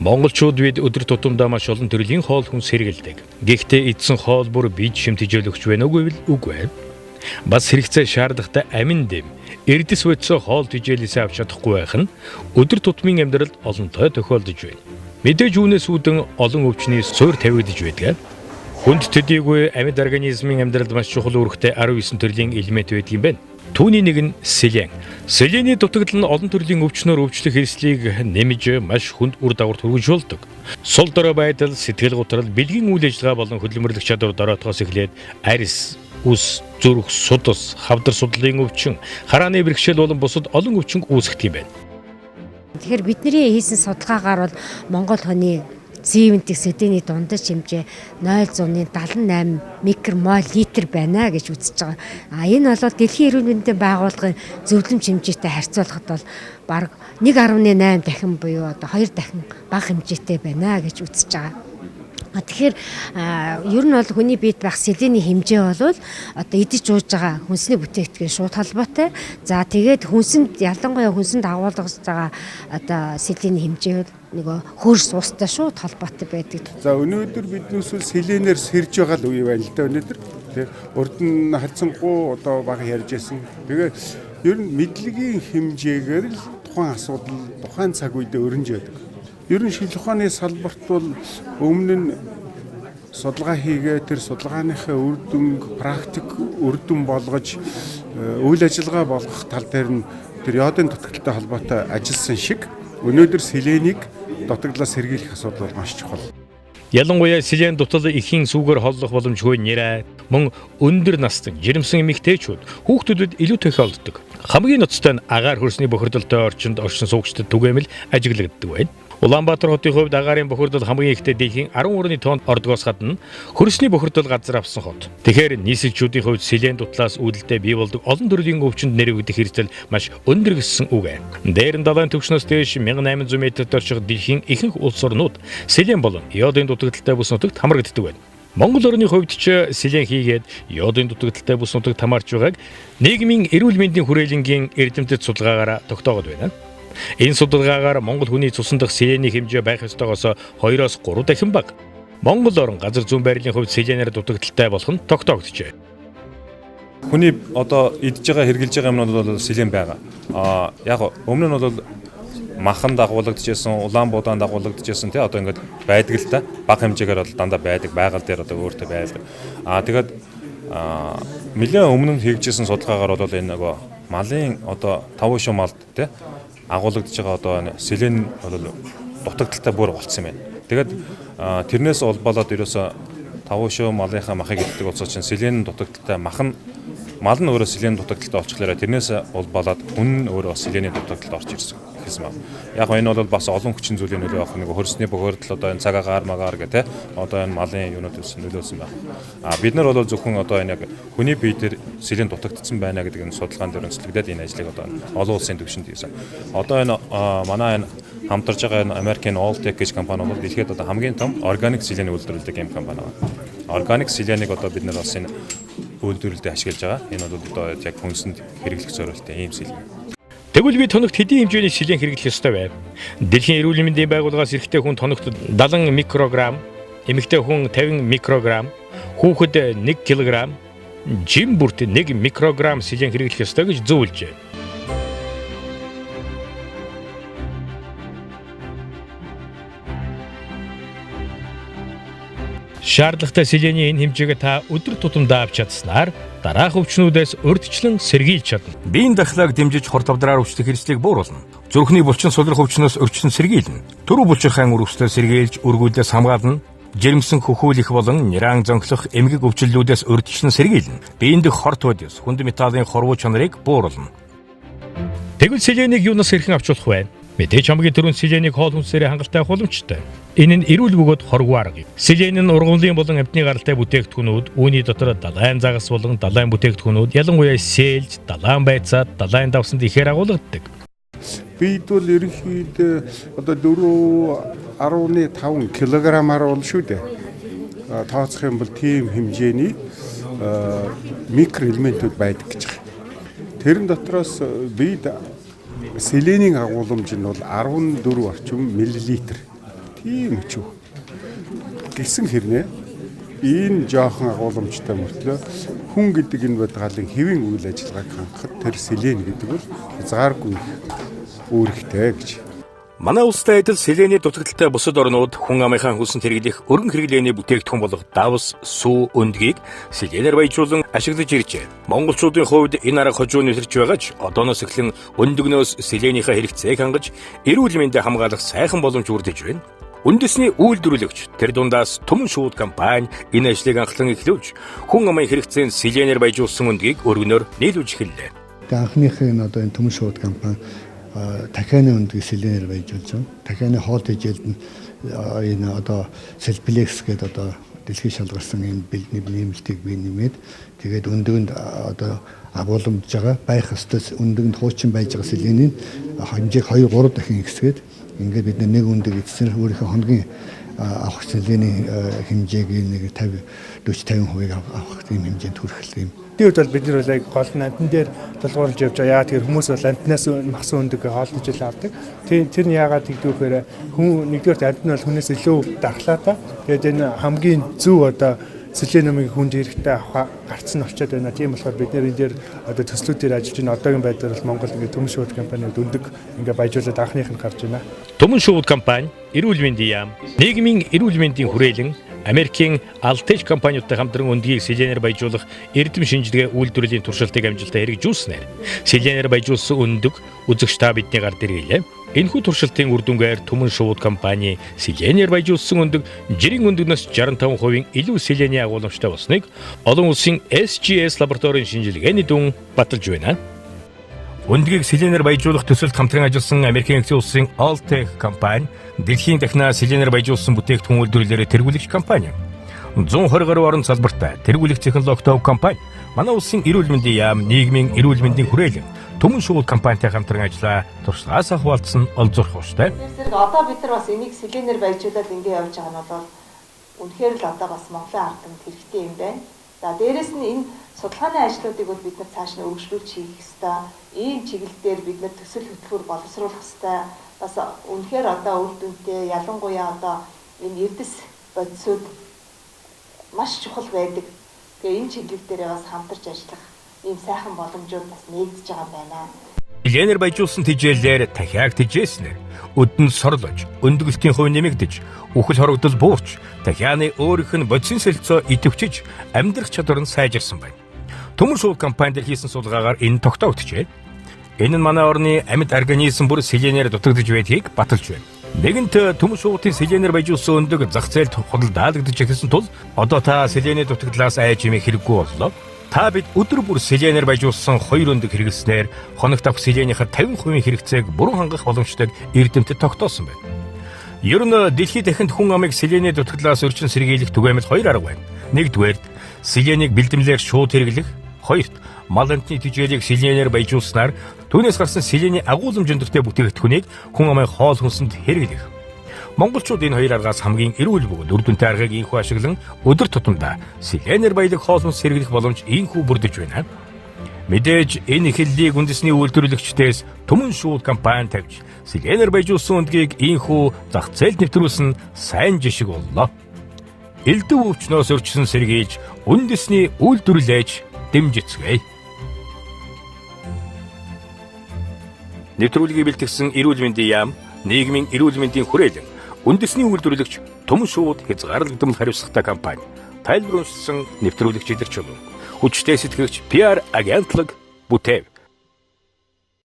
Монголчууд бид өдөр тутамдаа маш олон төрлийн хоол хүнс хэрэглэдэг. Гэхдээ эдсэн хоол бүр бие шимт хичээлөгч байна уугүй үгүй. Бас хэрэгцээ шаардлагатай амин дэм, эрдэс бодисоо хоол хичээлээсээ авч чадахгүй байх нь өдөр тутмын амьдралд олонтой тохиолдож байна. Мэдээж үүнээс үүдэн олон өвчний суурь тавигдж байдаг. Хүнд төдийгүй амьд организмын амьдралд маш чухал үүрэгтэй 19 төрлийн элемент байдаг юм байна. Түүний нэг нь селен. Селений дутагдал нь олон төрлийн өвчнөр өвчлөх хэрэгслийг нэмж маш хүнд үр дагавар төрүүлж болдог. Сул дорой байдал, сэтгэл готрол, бэлгийн үйл ажиллагаа болон хөдөлмөрлөх чадвар дороотохоос эхлээд арьс, үс, зүрх, судас, хавдар судлалын өвчин, харааны бэрхшээл болон бусад олон өвчин үүсгэх юм байна. Тэгэхээр бидний хийсэн судалгаагаар бол Монгол хүний C-винтик сэдэний дундаж хэмжээ 0.78 микромол литр байна гэж үзэж байгаа. Энэ бол Дэлхийн эрүүл мэндийн байгууллагын зөвлөмж хэмжээтэй харьцуулахад бол бараг 1.8 дахин буюу одоо 2 дахин бага хэмжээтэй байна гэж үзэж байгаа. Тэгэхээр ер нь бол хүний биед байх селений хэмжээ бол одоо идэж ууж байгаа хүнсний бүтээгдэхүүн шууд холбоотой. За тэгээд хүнсэнд ялангуяа хүнсэнд агуулгаж байгаа одоо селений хэмжээ нөгөө хөрс устай шууд холбоотой байдаг. За өнөөдөр бид нүсэл селенээр сэрж байгаа л үе байна л да өнөөдөр. Тэгээ урд нь хальцсангүй одоо бага ярьж байсан. Тэгээ ер нь мэдлэгийн хэмжээгээр л тухайн асуудал тухайн цаг үедээ өрнөж байдаг. Ер нь шинжлэх ухааны салбарт бол өмнө нь судалгаа хийгээ тэр судалгааныхаа үр дүнг практик үр дүн болгож үйл ажиллагаа болгох тал дээр нь тэр йодын дутагдaltaй холбоотой ажилласан шиг өнөөдөр селенийг дутагдлаас сэргийлэх асуудал бол маш чухал. Ялангуяа селен дутал ихийн сүгээр холлох боломжгүй нэрэ мөн өндөр настай жирэмсэн эмэгтэйчүүд хүүхдүүдэд илүү тохиолддог. Хамгийн ноцтой нь агаар хөрсний бохирдолтой орчинд оршин суугчдад түгээмэл ажиглагддаг байна. Улаанбаатар хотын хувьд агаарын бохирдол хамгийн ихтэй дэлхийн 13 тонн ордгоос гадна хөрсний бохирдол газар авсан хот. Тэгэхээр нийслэлчүүдийн хувьд селен дутлаас үүдэлтэй бий болдог олон төрлийн өвчнөд нэрвэгдэх хэрэгцэл маш өндөр гэсэн үг. Дээр нь далайн түвшнээс дээш 1800 м-д орчих дэлхийн ихэнх улс орнууд селен болон йодын дутагдaltaй бүс нутагт хамрагддаг байна. Монгол орны хувьд ч селен хийгээд йодын дутагдaltaй бүс нутагт хамаарч байгааг нийгмийн эрүүл мэндийн хүрээлэнгийн эрдэмтэд судалгаагаар тогтоогод байна. Энэ судалгаагаар Монгол хүний цусан дахь селений хэмжээ байх ёстойгоос 2-оос 3 дахин бага. Монгол орн газар зүйн байрлалын хувьд селенээр дутагдaltaй болох нь тогтоогдчихэ. Хүний одоо идж байгаа хэрглэж байгаа юмнууд бол селен байгаа. Яг өмнө нь бол махан дагуулгадчихсэн, улаан буудаан дагуулгадчихсэн тий одоо ингээд байдаг л та. Бага хэмжээгээр бол дандаа байдаг, байгаль дээр одоо өөртөө байдаг. Тэгээд нэлээд өмнө нь хийгдсэн судалгаагаар бол энэ нөгөө малын одоо 5 шум малд тий агуулгадж байгаа одоо селен бол дутагдaltaй бүр болцсон юм байна. Тэгээд тэрнээс болоод ерөөсө 5 шуу малынхаа махыг иддэг болсон чинь селен дутагдaltaй мал нь өөрөө селен дутагдaltaй болчихлоо. Тэрнээс болоод хүн өөрөө селений дутагдaltaй орж ирсэн гэсэн байна. Яг энэ бол бас олон хүчин зүйлийн нөлөө авах нэг хөрсний бохирдол одоо энэ цаг агаар магаар гэх те одоо энэ малын юунууд нөлөөлсөн байна. Бид нар бол зөвхөн одоо энэ яг хүний бие дээр селен дутагдсан байна гэдэг энэ судалгаан дээр үндэслэгдээд энэ ажлыг одоо олон улсын түвшинд хийсэн. Одоо энэ манай энэ хамтарж байгаа энэ American Alltech гэж компани бол дэлхийд одоо хамгийн том органик селений үйлдвэрлэдэг юм компани байна. Органик селенийг одоо бид нар бас энэ үйлдвэрлэлд ашиглаж байгаа. Энэ бол одоо яг хүнсэнд хэрэглэх зорилттой ийм селен. Тэгвэл би тоногт хэдийн хэмжээний селен хэрэглэх ёстой вэ? Дэлхийн эрүүл мэндийн байгууллагаас эрэгтэй хүн тоногт 70 микрограмм, эмэгтэй хүн 50 микрограмм, хүүхэд 1 кг, жим бүрт 1 микрограмм селен хэрэглэх ёстой гэж зөвлөжээ. Шаардлагатай селений энэ хэмжээг та өдөр тутамдаа авч чадсанаар дараах өвчнүүдээс урьдчилан сэргийлж чадна. Биеийн дахлааг дэмжиж хурд авдраар өвчлөх хэрэгслийг бууруулна. Зүрхний булчин сулрах өвчнөөс өвчин сэргийлнэ. Төрөө булчинхаа үрвсдээ сэргийлж өргүүлээс хамгаална. Жирэмсэн хөхүүлэх болон ниран зөнхлөх эмгэг өвчлөлүүдээс урьдчилан сэргийлнэ. Биеийн дэх хорт бодис, хүнд металлын хорвоо чанарыг бууруулна. Тэгвэл селенийг юунаас хэрхэн авч болох вэ? Мэдээж хамгийн түрүүнд селенийг хоол хүнсээр хангалттай авах боломжтой. Энэ нь эрүүл бөгөөд хоргүй арга юм. Селен нь ургамлын болон амтны гаралтай бүтээгдэхүүнүүд, үүний дотор далайн загас болон далайн бүтээгдэхүүнүүд, ялангуяа сээлж, далайн байцаад, далайн давсанд ихээр агуулгадаг. Бид бол ерөнхийдөө одоо 4.5 кг-аар бол шүү дээ. Тооцох юм бол тийм хэмжээний микроэлементүүд байдаг гэж байна. Тэрэн дотроос бид селенийн агуулмж нь бол 14 орчим миллилитр. тийм өчөө. Гэсэн хэрнээ энэ жоохон агуулмжтай мөртлөө хүн гэдэг энэ бодгалын хэвийн үйл ажиллагааг хангахад тэр Селен гэдэг бол хязгааргүй үүрэгтэй гэж. Манай улстай адил Селений дутагдaltaй бусад орнууд хүн амынхаа хөлсөнд хэрэглэх өргөн хэрэглээний бүтээгдэхүүн болох давс, сүү, өндгийг Селенээр баяжуулан ашиглаж иржээ. Монголчуудын хувьд энэ арга хожуу нэвтэрч байгаач одооноос эхлэн өндөгнөөс Селенийхээ хэрэгцээг хангаж эрүүл мэндийг хамгаалах сайхан боломж бүрдэж байна. Үндэсний үйлдвэрлэгч тэр дундаас Түмэн шууд компани энэ ажлыг анхлан эхлүүлж хүн амын хэрэгцээнд Селенээр баяжуулсан өндгийг өргөнөөр нийлүүлж эхэллээ. Анхных нь одоо энэ Түмэн шууд компани дахианы өндгийг Селенээр баяжуулж байгаа. Дахианы хоол тэжээлд нь энэ одоо Селплекс гэдэг одоо дэлхийн шалгарсан энэ бэлдний нэмэлтийг бий нэмээд тэгээд өндөгөнд одоо агуулмж байгаа байх ёстой өндөгөнд хуучин байж байгаа Селений хэмжээг 2-3 дахин ихсгээд ингээд бид нэг өндөг эцсээр өөрийнхөө хоногийн авах Селений хэмжээг нэг 40-50% авах тийм хэмжээнд хүрэх юм. Тиймд бол бид нар бол гол нь амтан дээр тулгуурлаж явж байгаа. Яагаад тэгэхээр хүмүүс бол амтнаас махсан өндөг хооллож ил авдаг. Тэр нь яагаад тэгдвэхээр хүн нэгдүгээр амтан бол хүнээс илүү дархлаатай. Тэгээд энэ хамгийн зөв одоо Селен намыг хүнд хэрэгтэй авах гарцсан болчиход байна. Тийм болохоор бид нэр энэ дээр одоо төслүүдээр ажиллаж байна. Одоогийн байдлаар бол Монгол ингээд Түмэн шууд компаниуд өндөг ингээд баяжуулаад анхных нь гарч байна. Түмэн шууд компани эрүүл мэндийн яам, нийгмийн эрүүл мэндийн хүрээлэн Америкийн Altage компаниудтай хамтран өндгийг Селенээр баяжуулах эрдэм шинжилгээ үйлдвэрлэлийн туршилтыг амжилттай хэрэгжүүлснээр Селенээр баяжуулсан өндөг үзэгч та бидний гард иргээлээ. Энэхүү туршилтын үр дүнгээр Түмэн шууд компани Селенээр баяжуулсан өндөг жирийн өндөгнөөс 65% илүү Селений агуулмжтай болсныг олон улсын SGS лабораторийн шинжилгээний дүн баталж байна. Өндгийг Селенээр баяжуулах төсөлд хамтран ажилласан Америкийн нэгдсэн улсын Altage компани дэлхийн дахнаа Селенээр баяжуулсан бүтээгдэхүүн үйлдвэрлэлээр тэргүүлэгч компани. 120 гаруй орон салбартаа тэргүүлэх технологитой компани манай улсын эрүүл мэндийн яам, нийгмийн эрүүл мэндийн хүрээлэн Түмэн шууд компанитай хамтран ажиллаа туршлагаасаа хуваалцсан олзуурах ууштай. Одоо бид нар бас энийг Селенээр баяжуулаад ингэ явж байгаа нь бол үнэхээр л одоо бас Монголын ард түмэнд хэрэгтэй юм байна. За дээрэс нь энэ судалгааны ажлуудыг бол бид нар цааш нь өргөжлүүлж хийх ёстой. Ийм чиглэлээр бид нар төсөл хөтөлбөр боловсруулах ёстой. Бас үнэхээр одоо үр дүнтэй ялангуяа одоо энэ эрдэс бодисууд маш чухал байдаг. Тэгээ энэ чиглэл дээр бас хамтарч ажиллах ийм сайхан боломжууд бас нэгдэж байгаа юм байна. Селенээр баяжуулсан тэжээлээр дахиад тэжээснээр өдөн сорлож, өндгөлтийн хувь нэмэгдэж, үхэл хорогдол буурч, дахианы өөрийнх нь бодисын солилцоо идэвхжиж, амьдрах чадвар нь сайжирсан байна. Түмэн шууд компанид хийсэн судалгаагаар энэ тогтоогдчихэ. Энэ нь манай орны амьд организм бүр Селенээр дутагдж байдгийг баталж байна. Нэгэнт Түмэн шуудын Селенээр баяжуулсан өндөг зах зээлд худалдаалагдаж эхэлсэн тул одоо та Селений дутагдлаас айж имэх хэрэггүй боллоо. Та бид өдөр бүр Селенээр баяжуулсан 2 өндөг хэрэглэснээр хоногт авах Селенийхээ 50% хэрэгцээг бүрэн хангах боломжтойг эрдэмтэд тогтоосон байна. Ер нь дэлхийд дахинд хүн амыг Селений дутагдлаас өрчин сэргийлэх түгээмэл 2 арга байна. Нэгдүгээр Селенийг бэлдэмлээр шууд хэрэглэх, хоёрт мал амтны тэжээлийг Селенээр баяжуулснаар түүнээс гарсан Селений агуулмж өндөртэй бүтээгдэхүүнийг хүн амын хоол хүнсэнд хэрэглэх. Монголчууд энэ 2 аргаас хамгийн эрүүл бөгөөд үр дүнтэй аргыг инхүү ашиглан өдөр тутамдаа Селенээр баялаг хоол хүнс хэрэглэх боломж инхүү бүрдэж байна. Мэдээж энэ эхлэлийг үндэсний үйлдвэрлэгчдээс Түмэн шууд компани тавьж Селенээр баяжуулсан өндгийг инхүү зах зээлд нэвтрүүлсэн сайн жишг боллоо. Элдв өвчнөөс өрчсөн сэргийлж үндэсний үйлдвэрлэж дэмжицгээе. Нэвтрүүлгийг бэлтгэсэн эрүүл мэндийн яам, нийгмийн эрүүл мэндийн хүрээлэн үндэсний үйлдвэрлэгч Түмэн шууд хязгаарлагдмал хариуцлагатай компани тайлбарлсан нэвтрүүлэгч илэрч байна. Хүчтэй сэтгэгч PR агентлаг бүтээв.